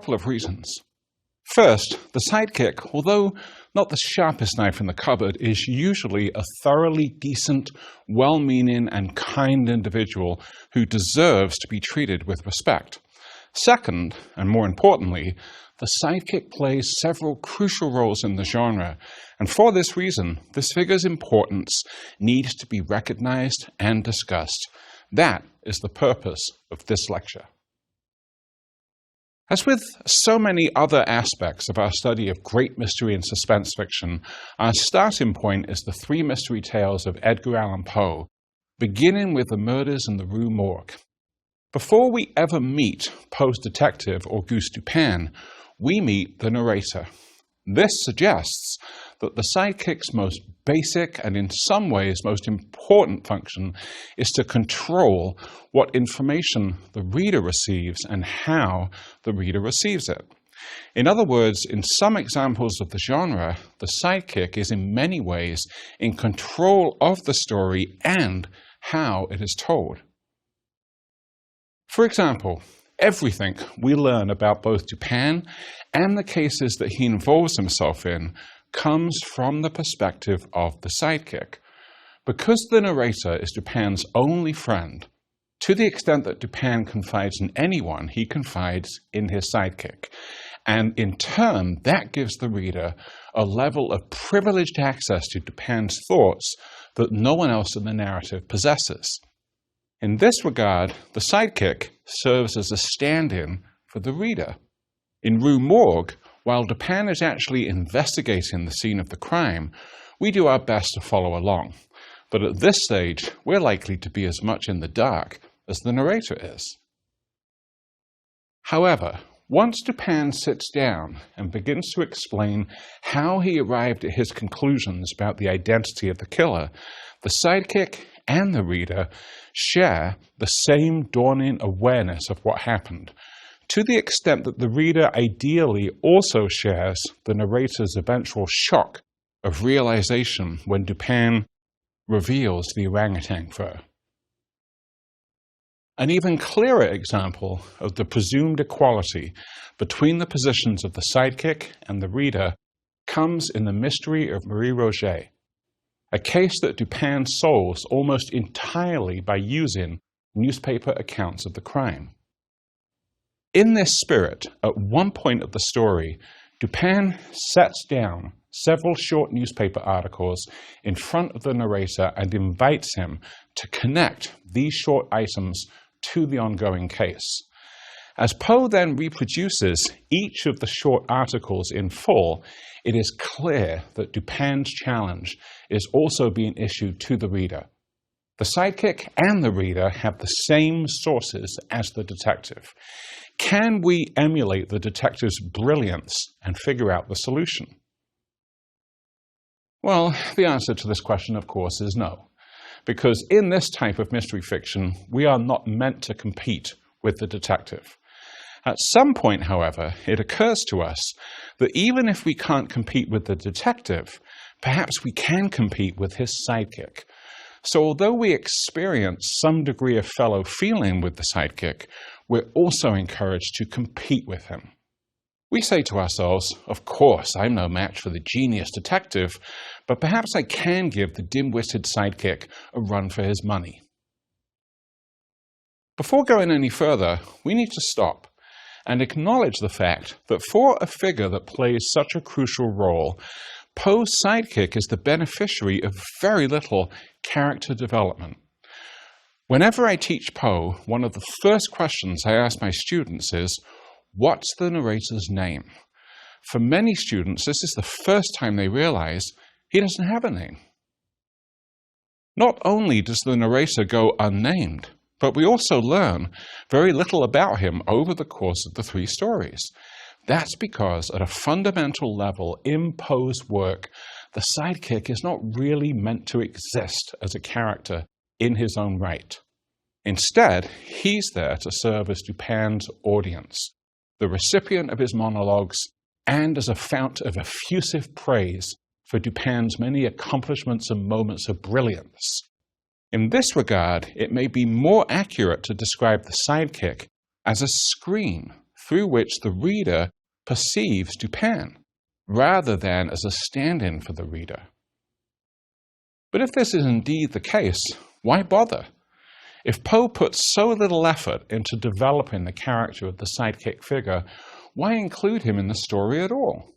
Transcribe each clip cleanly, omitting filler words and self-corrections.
couple of reasons. First, the sidekick, although not the sharpest knife in the cupboard, is usually a thoroughly decent, well-meaning and kind individual who deserves to be treated with respect. Second, and more importantly, the sidekick plays several crucial roles in the genre, and for this reason, this figure's importance needs to be recognized and discussed. That is the purpose of this lecture. As with so many other aspects of our study of great mystery and suspense fiction, our starting point is the three mystery tales of Edgar Allan Poe, beginning with the murders in the Rue Morgue. Before we ever meet Poe's detective, Auguste Dupin, we meet the narrator. This suggests that the sidekick's most basic and in some ways most important function is to control what information the reader receives and how the reader receives it. In other words, in some examples of the genre, the sidekick is in many ways in control of the story and how it is told. For example, everything we learn about both Dupin and the cases that he involves himself in comes from the perspective of the sidekick. Because the narrator is Dupin's only friend, to the extent that Dupin confides in anyone, he confides in his sidekick. And in turn, that gives the reader a level of privileged access to Dupin's thoughts that no one else in the narrative possesses. In this regard, the sidekick serves as a stand-in for the reader. In Rue Morgue, while Dupin is actually investigating the scene of the crime, we do our best to follow along. But at this stage, we're likely to be as much in the dark as the narrator is. However, once Dupin sits down and begins to explain how he arrived at his conclusions about the identity of the killer, the sidekick and the reader share the same dawning awareness of what happened, to the extent that the reader ideally also shares the narrator's eventual shock of realization when Dupin reveals the orangutan fur. An even clearer example of the presumed equality between the positions of the sidekick and the reader comes in The Mystery of Marie Roget, a case that Dupin solves almost entirely by using newspaper accounts of the crime. In this spirit, at one point of the story, Dupin sets down several short newspaper articles in front of the narrator and invites him to connect these short items to the ongoing case. As Poe then reproduces each of the short articles in full, it is clear that Dupin's challenge is also being issued to the reader. The sidekick and the reader have the same sources as the detective. Can we emulate the detective's brilliance and figure out the solution? Well, the answer to this question, of course, is no. Because in this type of mystery fiction, we are not meant to compete with the detective. At some point, however, it occurs to us that even if we can't compete with the detective, perhaps we can compete with his sidekick. So although we experience some degree of fellow feeling with the sidekick, we're also encouraged to compete with him. We say to ourselves, of course, I'm no match for the genius detective, but perhaps I can give the dim-witted sidekick a run for his money. Before going any further, we need to stop and acknowledge the fact that for a figure that plays such a crucial role, Poe's sidekick is the beneficiary of very little character development. Whenever I teach Poe, one of the first questions I ask my students is, what's the narrator's name? For many students, this is the first time they realize he doesn't have a name. Not only does the narrator go unnamed, but we also learn very little about him over the course of the three stories. That's because at a fundamental level in Poe's work, the sidekick is not really meant to exist as a character in his own right. Instead, he's there to serve as Dupin's audience, the recipient of his monologues, and as a fount of effusive praise for Dupin's many accomplishments and moments of brilliance. In this regard, it may be more accurate to describe the sidekick as a screen through which the reader perceives Dupin, rather than as a stand-in for the reader. But if this is indeed the case, why bother? If Poe put so little effort into developing the character of the sidekick figure, why include him in the story at all?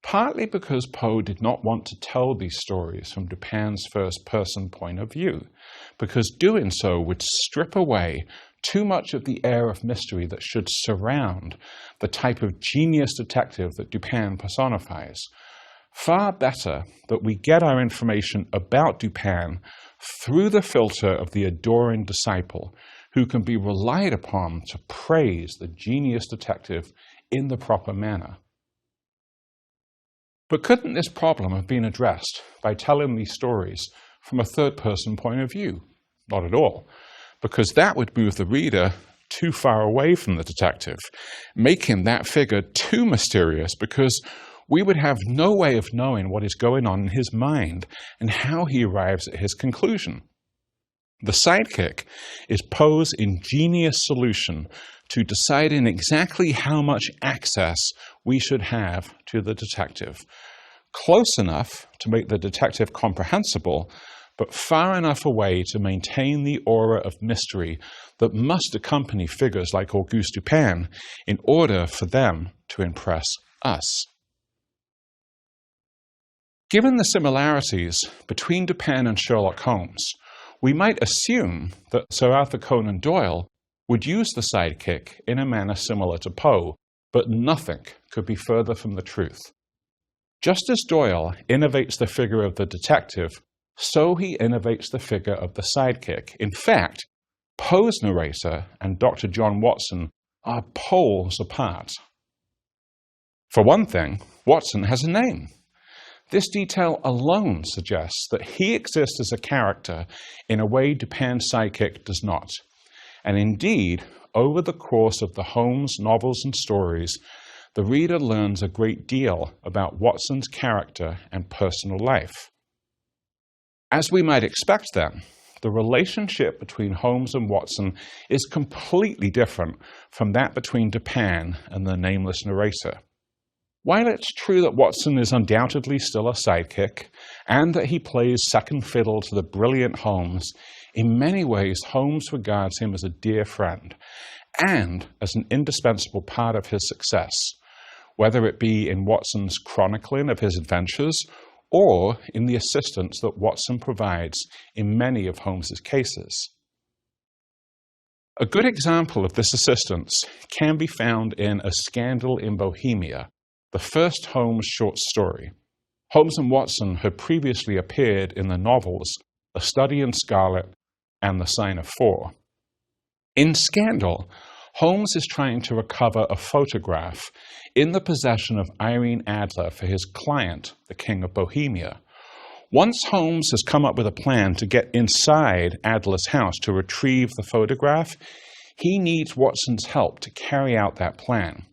Partly because Poe did not want to tell these stories from Dupin's first-person point of view, because doing so would strip away too much of the air of mystery that should surround the type of genius detective that Dupin personifies. Far better that we get our information about Dupin through the filter of the adoring disciple, who can be relied upon to praise the genius detective in the proper manner. But couldn't this problem have been addressed by telling these stories from a third-person point of view? Not at all, because that would move the reader too far away from the detective, making that figure too mysterious, because we would have no way of knowing what is going on in his mind and how he arrives at his conclusion. The sidekick is Poe's ingenious solution to deciding exactly how much access we should have to the detective, close enough to make the detective comprehensible, but far enough away to maintain the aura of mystery that must accompany figures like Auguste Dupin in order for them to impress us. Given the similarities between Dupin and Sherlock Holmes, we might assume that Sir Arthur Conan Doyle would use the sidekick in a manner similar to Poe, but nothing could be further from the truth. Just as Doyle innovates the figure of the detective, so he innovates the figure of the sidekick. In fact, Poe's narrator and Dr. John Watson are poles apart. For one thing, Watson has a name. This detail alone suggests that he exists as a character in a way Dupin's sidekick does not. And indeed, over the course of the Holmes novels and stories, the reader learns a great deal about Watson's character and personal life. As we might expect then, the relationship between Holmes and Watson is completely different from that between Dupin and the nameless narrator. While it's true that Watson is undoubtedly still a sidekick, and that he plays second fiddle to the brilliant Holmes, in many ways Holmes regards him as a dear friend, and as an indispensable part of his success, whether it be in Watson's chronicling of his adventures, or in the assistance that Watson provides in many of Holmes's cases. A good example of this assistance can be found in A Scandal in Bohemia, the first Holmes short story. Holmes and Watson had previously appeared in the novels A Study in Scarlet and The Sign of Four. In Scandal, Holmes is trying to recover a photograph in the possession of Irene Adler for his client, the King of Bohemia. Once Holmes has come up with a plan to get inside Adler's house to retrieve the photograph, he needs Watson's help to carry out that plan.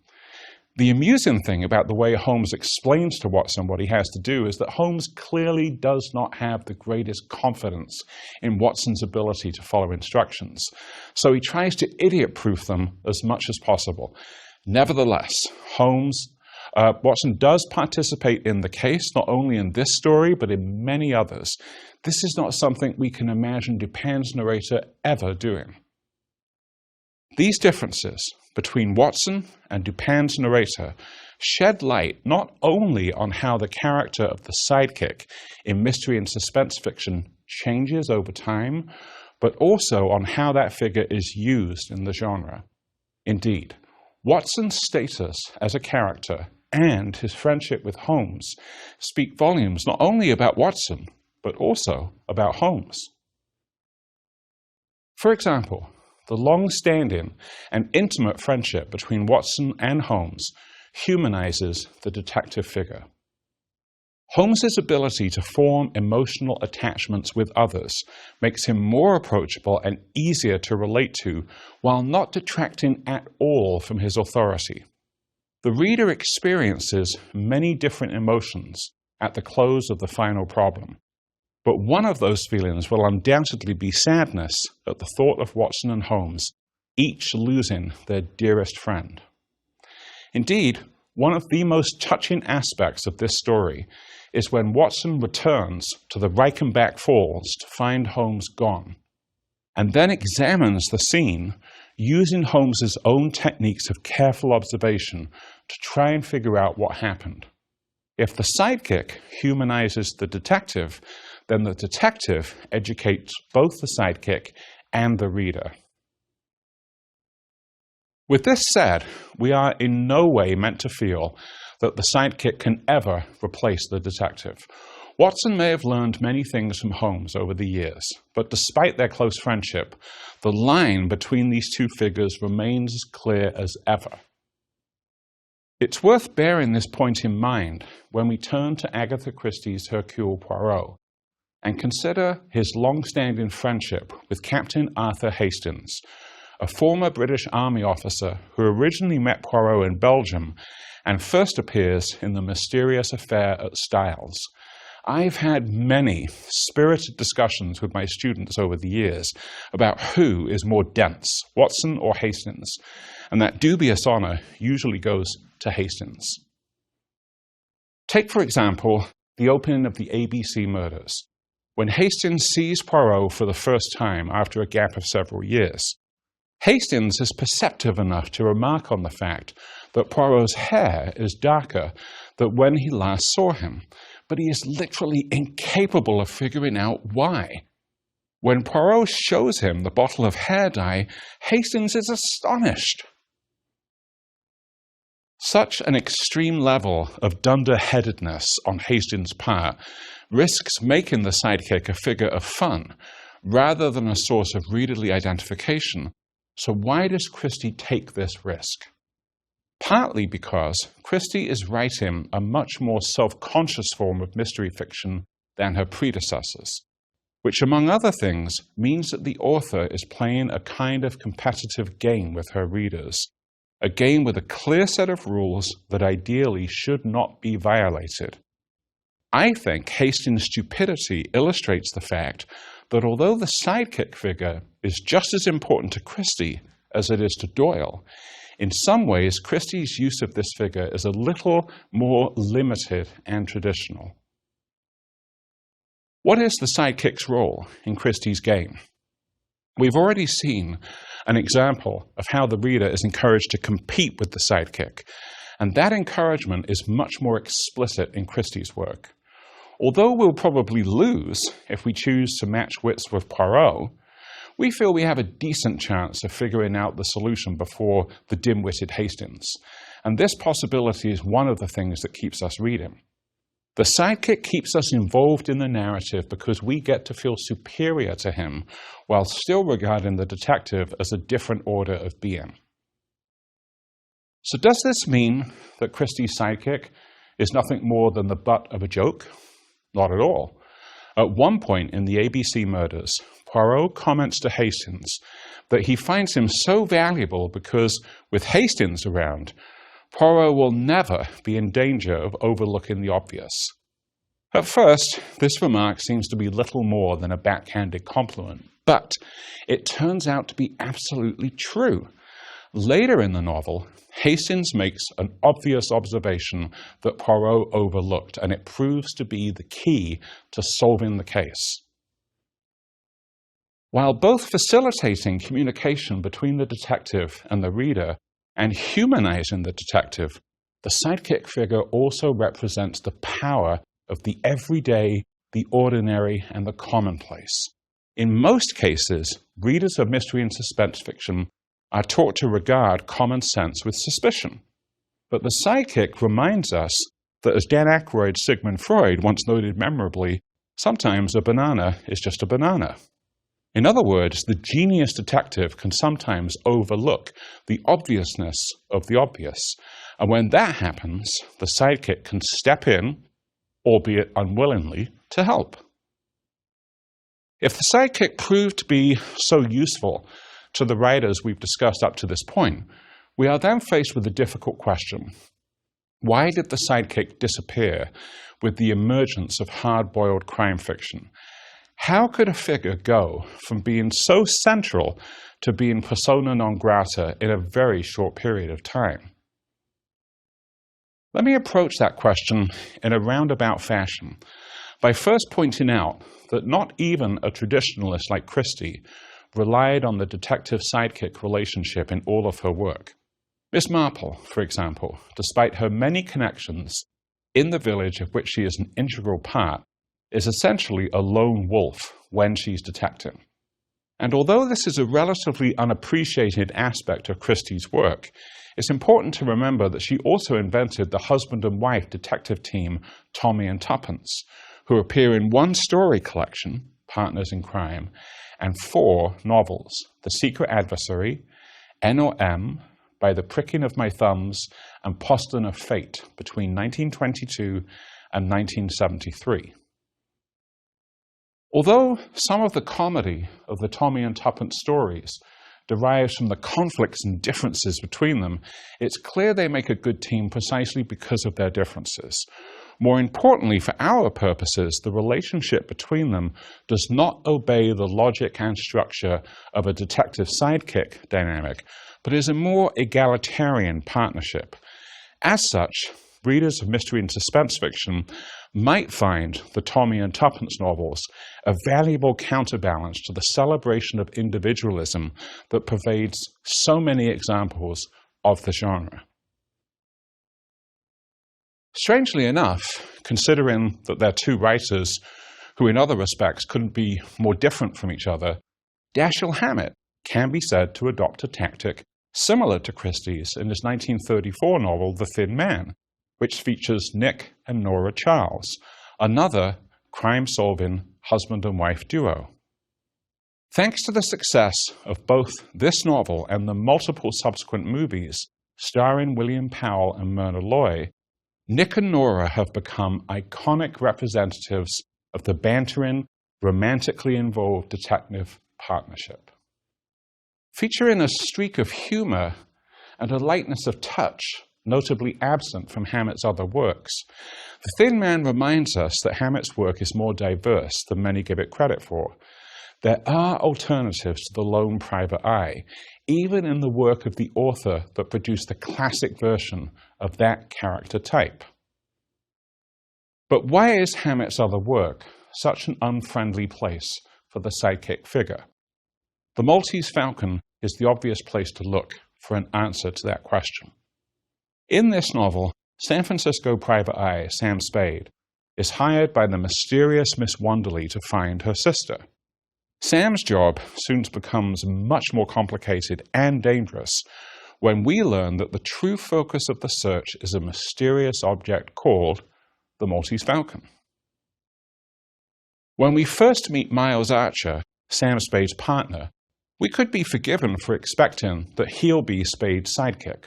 The amusing thing about the way Holmes explains to Watson what he has to do is that Holmes clearly does not have the greatest confidence in Watson's ability to follow instructions, so he tries to idiot-proof them as much as possible. Nevertheless, Watson does participate in the case, not only in this story, but in many others. This is not something we can imagine Dupin's narrator ever doing. These differences between Watson and Dupin's narrator shed light not only on how the character of the sidekick in mystery and suspense fiction changes over time, but also on how that figure is used in the genre. Indeed, Watson's status as a character and his friendship with Holmes speak volumes not only about Watson, but also about Holmes. For example, the long-standing and intimate friendship between Watson and Holmes humanizes the detective figure. Holmes's ability to form emotional attachments with others makes him more approachable and easier to relate to, while not detracting at all from his authority. The reader experiences many different emotions at the close of the final problem, but one of those feelings will undoubtedly be sadness at the thought of Watson and Holmes, each losing their dearest friend. Indeed, one of the most touching aspects of this story is when Watson returns to the Reichenbach Falls to find Holmes gone, and then examines the scene using Holmes's own techniques of careful observation to try and figure out what happened. If the sidekick humanizes the detective, then the detective educates both the sidekick and the reader. With this said, we are in no way meant to feel that the sidekick can ever replace the detective. Watson may have learned many things from Holmes over the years, but despite their close friendship, the line between these two figures remains as clear as ever. It's worth bearing this point in mind when we turn to Agatha Christie's Hercule Poirot and consider his long-standing friendship with Captain Arthur Hastings, a former British Army officer who originally met Poirot in Belgium and first appears in the mysterious affair at Styles. I've had many spirited discussions with my students over the years about who is more dense, Watson or Hastings, and that dubious honor usually goes to Hastings. Take, for example, the opening of the ABC murders, when Hastings sees Poirot for the first time after a gap of several years. Hastings is perceptive enough to remark on the fact that Poirot's hair is darker than when he last saw him, but he is literally incapable of figuring out why. When Poirot shows him the bottle of hair dye, Hastings is astonished. Such an extreme level of dunderheadedness on Hastings' part risks making the sidekick a figure of fun rather than a source of readerly identification. So why does Christie take this risk? Partly because Christie is writing a much more self-conscious form of mystery fiction than her predecessors, which among other things means that the author is playing a kind of competitive game with her readers, a game with a clear set of rules that ideally should not be violated. I think Hastings' stupidity illustrates the fact that although the sidekick figure is just as important to Christie as it is to Doyle, in some ways Christie's use of this figure is a little more limited and traditional. What is the sidekick's role in Christie's game? We've already seen an example of how the reader is encouraged to compete with the sidekick, and that encouragement is much more explicit in Christie's work. Although we'll probably lose if we choose to match wits with Poirot, we feel we have a decent chance of figuring out the solution before the dim-witted Hastings, and this possibility is one of the things that keeps us reading. The sidekick keeps us involved in the narrative because we get to feel superior to him while still regarding the detective as a different order of being. So does this mean that Christie's sidekick is nothing more than the butt of a joke? Not at all. At one point in the ABC murders, Poirot comments to Hastings that he finds him so valuable because, with Hastings around, Poirot will never be in danger of overlooking the obvious. At first, this remark seems to be little more than a backhanded compliment, but it turns out to be absolutely true. Later in the novel, Hastings makes an obvious observation that Poirot overlooked, and it proves to be the key to solving the case. While both facilitating communication between the detective and the reader and humanizing the detective, the sidekick figure also represents the power of the everyday, the ordinary, and the commonplace. In most cases, readers of mystery and suspense fiction are taught to regard common sense with suspicion. But the sidekick reminds us that, as Dan Aykroyd's Sigmund Freud once noted memorably, sometimes a banana is just a banana. In other words, the genius detective can sometimes overlook the obviousness of the obvious. And when that happens, the sidekick can step in, albeit unwillingly, to help. If the sidekick proved to be so useful to the writers we've discussed up to this point, we are then faced with a difficult question. Why did the sidekick disappear with the emergence of hard-boiled crime fiction? How could a figure go from being so central to being persona non grata in a very short period of time? Let me approach that question in a roundabout fashion by first pointing out that not even a traditionalist like Christie relied on the detective-sidekick relationship in all of her work. Miss Marple, for example, despite her many connections in the village of which she is an integral part, is essentially a lone wolf when she's detecting. And although this is a relatively unappreciated aspect of Christie's work, it's important to remember that she also invented the husband and wife detective team Tommy and Tuppence, who appear in one story collection, Partners in Crime, and 4 novels, The Secret Adversary, N or M, By the Pricking of My Thumbs, and Postern of Fate between 1922 and 1973. Although some of the comedy of the Tommy and Tuppence stories derives from the conflicts and differences between them, it's clear they make a good team precisely because of their differences. More importantly, for our purposes, the relationship between them does not obey the logic and structure of a detective-sidekick dynamic, but is a more egalitarian partnership. As such, readers of mystery and suspense fiction might find the Tommy and Tuppence novels a valuable counterbalance to the celebration of individualism that pervades so many examples of the genre. Strangely enough, considering that they're 2 writers who in other respects couldn't be more different from each other, Dashiell Hammett can be said to adopt a tactic similar to Christie's in his 1934 novel The Thin Man, which features Nick and Nora Charles, another crime-solving husband and wife duo. Thanks to the success of both this novel and the multiple subsequent movies starring William Powell and Myrna Loy, Nick and Nora have become iconic representatives of the bantering, romantically involved detective partnership. Featuring a streak of humor and a lightness of touch, notably absent from Hammett's other works, The Thin Man reminds us that Hammett's work is more diverse than many give it credit for. There are alternatives to the lone private eye, even in the work of the author that produced the classic version of that character type. But why is Hammett's other work such an unfriendly place for the sidekick figure? The Maltese Falcon is the obvious place to look for an answer to that question. In this novel, San Francisco private eye Sam Spade is hired by the mysterious Miss Wonderly to find her sister. Sam's job soon becomes much more complicated and dangerous when we learn that the true focus of the search is a mysterious object called the Maltese Falcon. When we first meet Miles Archer, Sam Spade's partner, we could be forgiven for expecting that he'll be Spade's sidekick.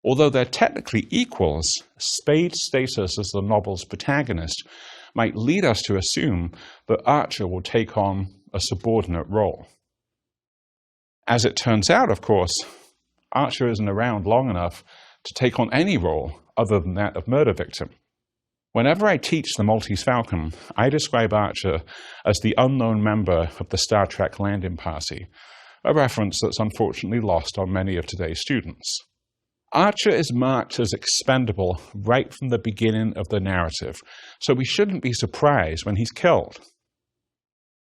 Although they're technically equals, Spade's status as the novel's protagonist might lead us to assume that Archer will take on a subordinate role. As it turns out, of course, Archer isn't around long enough to take on any role other than that of murder victim. Whenever I teach the Maltese Falcon, I describe Archer as the unknown member of the Star Trek landing party, a reference that's unfortunately lost on many of today's students. Archer is marked as expendable right from the beginning of the narrative, so we shouldn't be surprised when he's killed.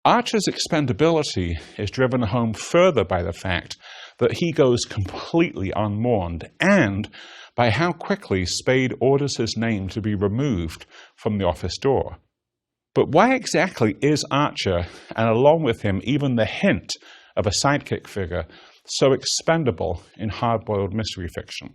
Archer's expendability is driven home further by the fact that he goes completely unmourned and by how quickly Spade orders his name to be removed from the office door. But why exactly is Archer, and along with him even the hint of a sidekick figure, so expendable in hard-boiled mystery fiction?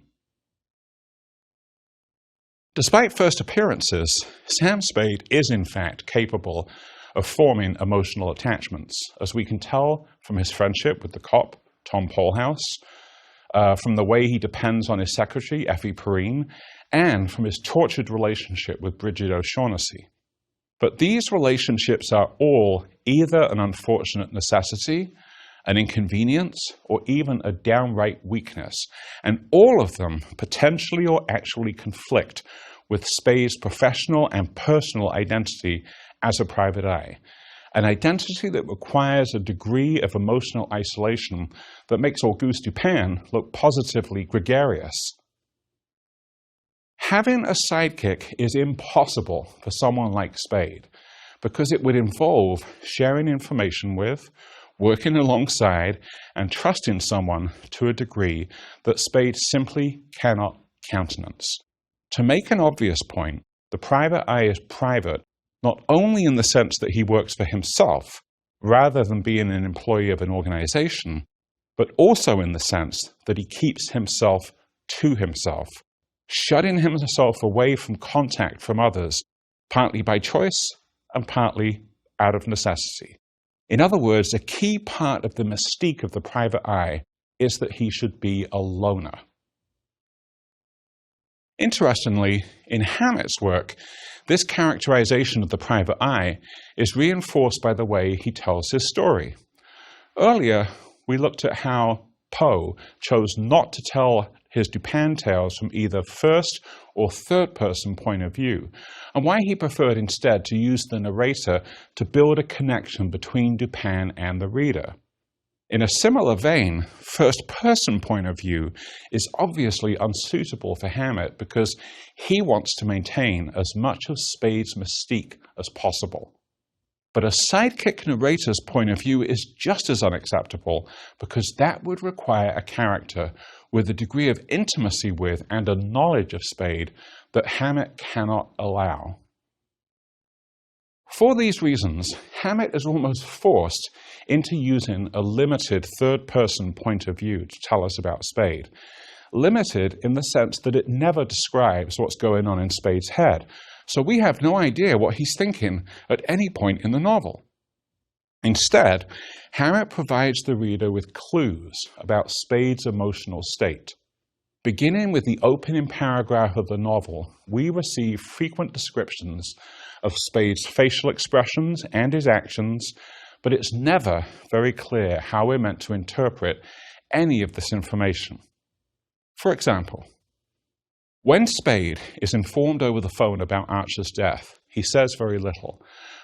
Despite first appearances, Sam Spade is in fact capable of forming emotional attachments, as we can tell from his friendship with the cop, Tom Polhouse, from the way he depends on his secretary, Effie Perrine, and from his tortured relationship with Bridget O'Shaughnessy. But these relationships are all either an unfortunate necessity, an inconvenience, or even a downright weakness, and all of them potentially or actually conflict with Spade's professional and personal identity as a private eye, an identity that requires a degree of emotional isolation that makes Auguste Dupin look positively gregarious. Having a sidekick is impossible for someone like Spade because it would involve sharing information with, working alongside, and trusting someone to a degree that Spade simply cannot countenance. To make an obvious point, the private eye is private not only in the sense that he works for himself rather than being an employee of an organization, but also in the sense that he keeps himself to himself, shutting himself away from contact from others, partly by choice and partly out of necessity. In other words, a key part of the mystique of the private eye is that he should be a loner. Interestingly, in Hammett's work, this characterization of the private eye is reinforced by the way he tells his story. Earlier, we looked at how Poe chose not to tell his Dupin tales from either first or third person point of view, and why he preferred instead to use the narrator to build a connection between Dupin and the reader. In a similar vein, first-person point of view is obviously unsuitable for Hammett because he wants to maintain as much of Spade's mystique as possible. But a sidekick narrator's point of view is just as unacceptable because that would require a character with a degree of intimacy with and a knowledge of Spade that Hammett cannot allow. For these reasons, Hammett is almost forced into using a limited third-person point of view to tell us about Spade. Limited in the sense that it never describes what's going on in Spade's head, so we have no idea what he's thinking at any point in the novel. Instead, Hammett provides the reader with clues about Spade's emotional state. Beginning with the opening paragraph of the novel, we receive frequent descriptions of Spade's facial expressions and his actions, but it's never very clear how we're meant to interpret any of this information. For example, when Spade is informed over the phone about Archer's death, he says very little,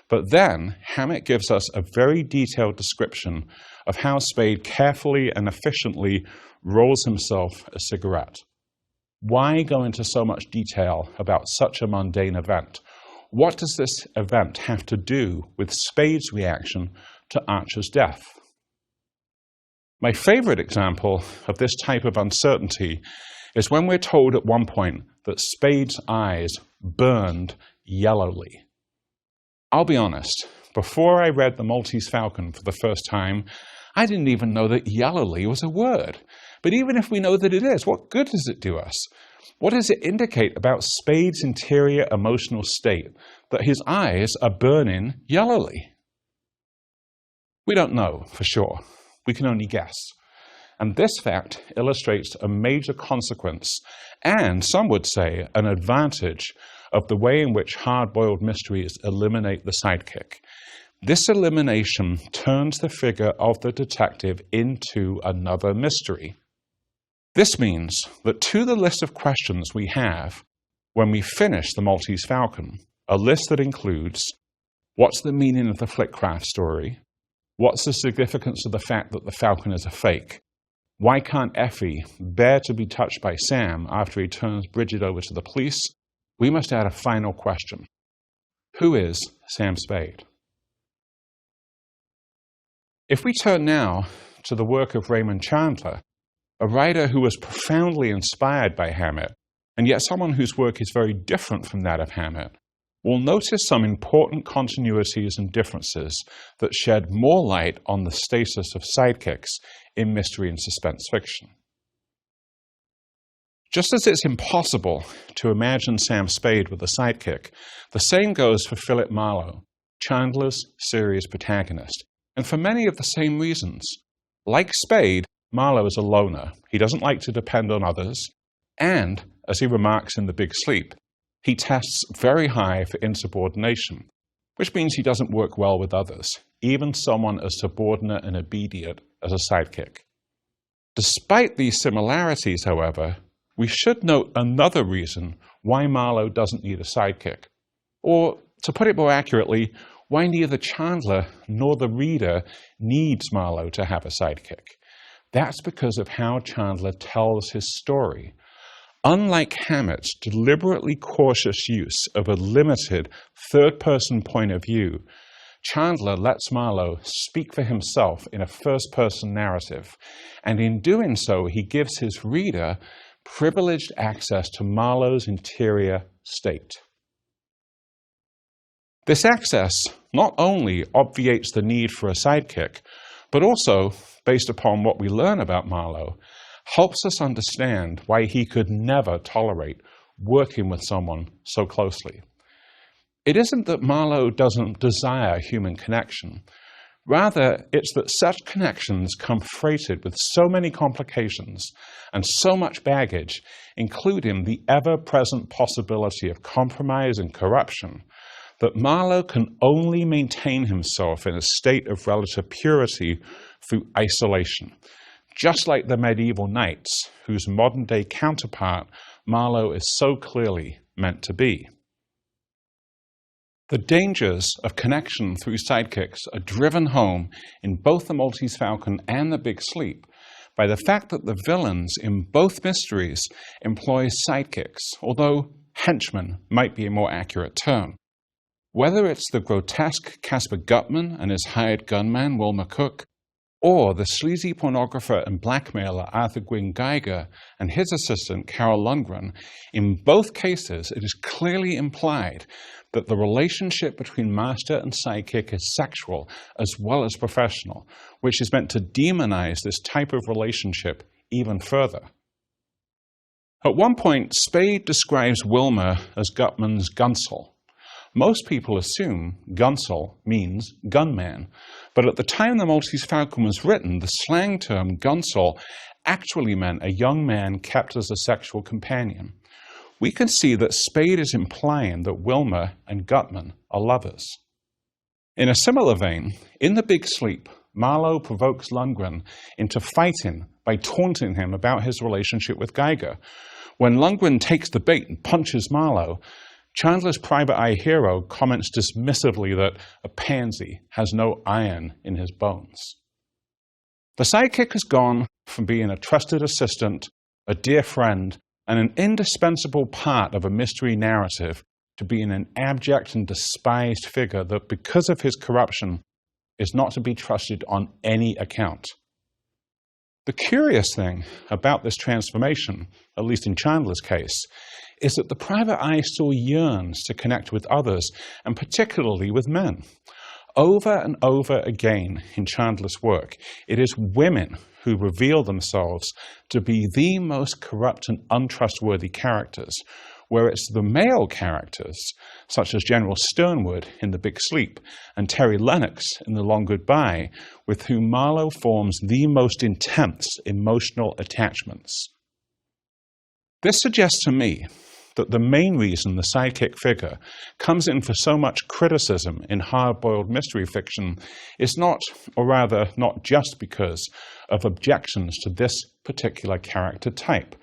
but then Hammett gives us a very detailed description of how Spade carefully and efficiently rolls himself a cigarette. Why go into so much detail about such a mundane event? What does this event have to do with Spade's reaction to Archer's death? My favorite example of this type of uncertainty is when we're told at one point that Spade's eyes burned yellowly. I'll be honest, before I read The Maltese Falcon for the first time, I didn't even know that yellowly was a word. But even if we know that it is, what good does it do us? What does it indicate about Spade's interior emotional state that his eyes are burning yellowly? We don't know for sure. We can only guess. And this fact illustrates a major consequence, and some would say an advantage, of the way in which hard-boiled mysteries eliminate the sidekick. This elimination turns the figure of the detective into another mystery. This means that to the list of questions we have when we finish The Maltese Falcon, a list that includes what's the meaning of the Flitcraft story, what's the significance of the fact that the Falcon is a fake, why can't Effie bear to be touched by Sam after he turns Bridget over to the police, we must add a final question. Who is Sam Spade? If we turn now to the work of Raymond Chandler, a writer who was profoundly inspired by Hammett, and yet someone whose work is very different from that of Hammett, we'll notice some important continuities and differences that shed more light on the status of sidekicks in mystery and suspense fiction. Just as it's impossible to imagine Sam Spade with a sidekick, the same goes for Philip Marlowe, Chandler's series protagonist, and for many of the same reasons. Like Spade, Marlowe is a loner. He doesn't like to depend on others, and, as he remarks in The Big Sleep, he tests very high for insubordination, which means he doesn't work well with others, even someone as subordinate and obedient as a sidekick. Despite these similarities, however, we should note another reason why Marlowe doesn't need a sidekick. Or, to put it more accurately, why neither Chandler nor the reader needs Marlowe to have a sidekick. That's because of how Chandler tells his story. Unlike Hammett's deliberately cautious use of a limited third-person point of view, Chandler lets Marlowe speak for himself in a first-person narrative, and in doing so, he gives his reader privileged access to Marlowe's interior state. This access not only obviates the need for a sidekick, but also, based upon what we learn about Marlowe, helps us understand why he could never tolerate working with someone so closely. It isn't that Marlowe doesn't desire human connection. Rather, it's that such connections come freighted with so many complications and so much baggage, including the ever-present possibility of compromise and corruption, that Marlowe can only maintain himself in a state of relative purity through isolation, just like the medieval knights, whose modern-day counterpart Marlowe is so clearly meant to be. The dangers of connection through sidekicks are driven home in both The Maltese Falcon and The Big Sleep by the fact that the villains in both mysteries employ sidekicks, although henchmen might be a more accurate term. Whether it's the grotesque Caspar Gutman and his hired gunman Wilmer Cook, or the sleazy pornographer and blackmailer Arthur Gwyn Geiger and his assistant Carol Lundgren, in both cases it is clearly implied that the relationship between master and sidekick is sexual as well as professional, which is meant to demonize this type of relationship even further. At one point, Spade describes Wilmer as Gutman's gunsel. Most people assume gunsel means gunman, but at the time The Maltese Falcon was written, the slang term gunsel actually meant a young man kept as a sexual companion. We can see that Spade is implying that Wilmer and Gutman are lovers. In a similar vein, in The Big Sleep, Marlowe provokes Lundgren into fighting by taunting him about his relationship with Geiger. When Lundgren takes the bait and punches Marlowe, Chandler's private eye hero comments dismissively that a pansy has no iron in his bones. The sidekick has gone from being a trusted assistant, a dear friend, and an indispensable part of a mystery narrative to being an abject and despised figure that, because of his corruption, is not to be trusted on any account. The curious thing about this transformation, at least in Chandler's case, is that the private eye still yearns to connect with others, and particularly with men. Over and over again in Chandler's work, it is women who reveal themselves to be the most corrupt and untrustworthy characters, where it's the male characters, such as General Sternwood in The Big Sleep and Terry Lennox in The Long Goodbye, with whom Marlowe forms the most intense emotional attachments. This suggests to me that the main reason the sidekick figure comes in for so much criticism in hard-boiled mystery fiction is not, or rather not just because of objections to this particular character type.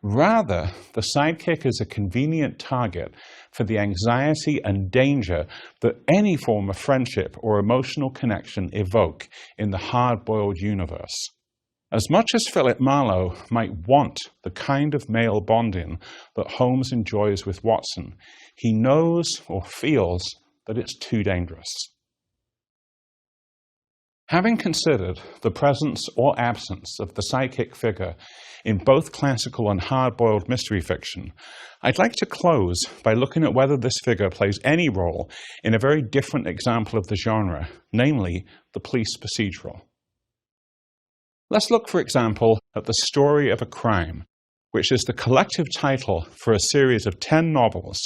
Rather, the sidekick is a convenient target for the anxiety and danger that any form of friendship or emotional connection evoke in the hard-boiled universe. As much as Philip Marlowe might want the kind of male bonding that Holmes enjoys with Watson, he knows or feels that it's too dangerous. Having considered the presence or absence of the sidekick figure in both classical and hard-boiled mystery fiction, I'd like to close by looking at whether this figure plays any role in a very different example of the genre, namely the police procedural. Let's look, for example, at The Story of a Crime, which is the collective title for a series of 10 novels,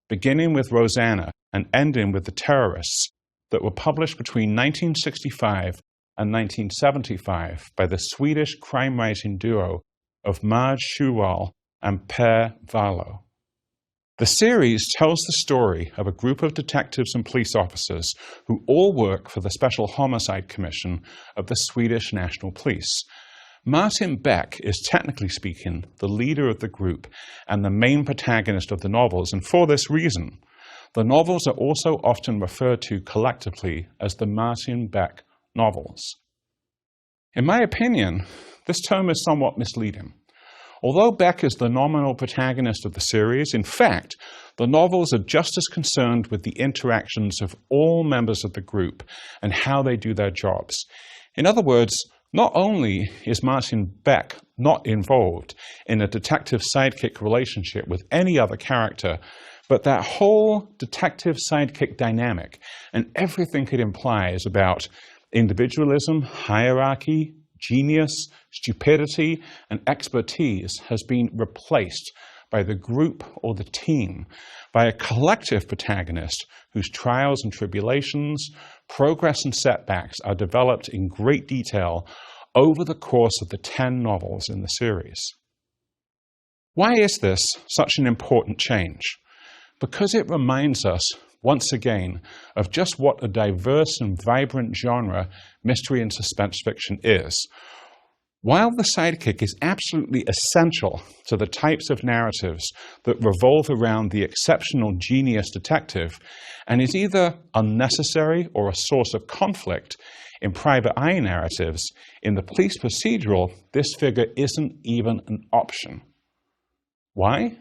beginning with Rosanna and ending with The Terrorists, that were published between 1965 and 1975 by the Swedish crime-writing duo of Marge Schuwall and Per Wahlöö. The series tells the story of a group of detectives and police officers who all work for the Special Homicide Commission of the Swedish National Police. Martin Beck is, technically speaking, the leader of the group and the main protagonist of the novels, and for this reason, the novels are also often referred to collectively as the Martin Beck novels. In my opinion, this term is somewhat misleading. Although Beck is the nominal protagonist of the series, in fact, the novels are just as concerned with the interactions of all members of the group and how they do their jobs. In other words, not only is Martin Beck not involved in a detective-sidekick relationship with any other character, but that whole detective-sidekick dynamic and everything it implies about individualism, hierarchy, genius, stupidity, and expertise has been replaced by the group or the team, by a collective protagonist whose trials and tribulations, progress and setbacks are developed in great detail over the course of the 10 novels in the series. Why is this such an important change? Because it reminds us, once again, of just what a diverse and vibrant genre mystery and suspense fiction is. While the sidekick is absolutely essential to the types of narratives that revolve around the exceptional genius detective and is either unnecessary or a source of conflict in private eye narratives, in the police procedural, this figure isn't even an option. Why?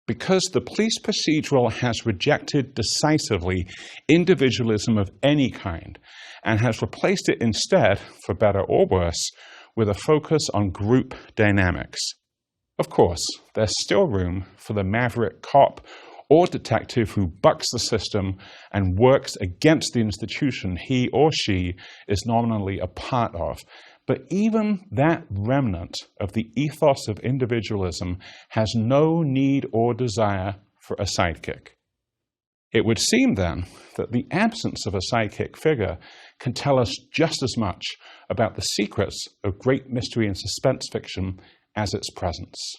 Because the police procedural has rejected decisively individualism of any kind and has replaced it instead, for better or worse, with a focus on group dynamics. Of course, there's still room for the maverick cop or detective who bucks the system and works against the institution he or she is nominally a part of. But even that remnant of the ethos of individualism has no need or desire for a sidekick. It would seem then that the absence of a sidekick figure can tell us just as much about the secrets of great mystery and suspense fiction as its presence.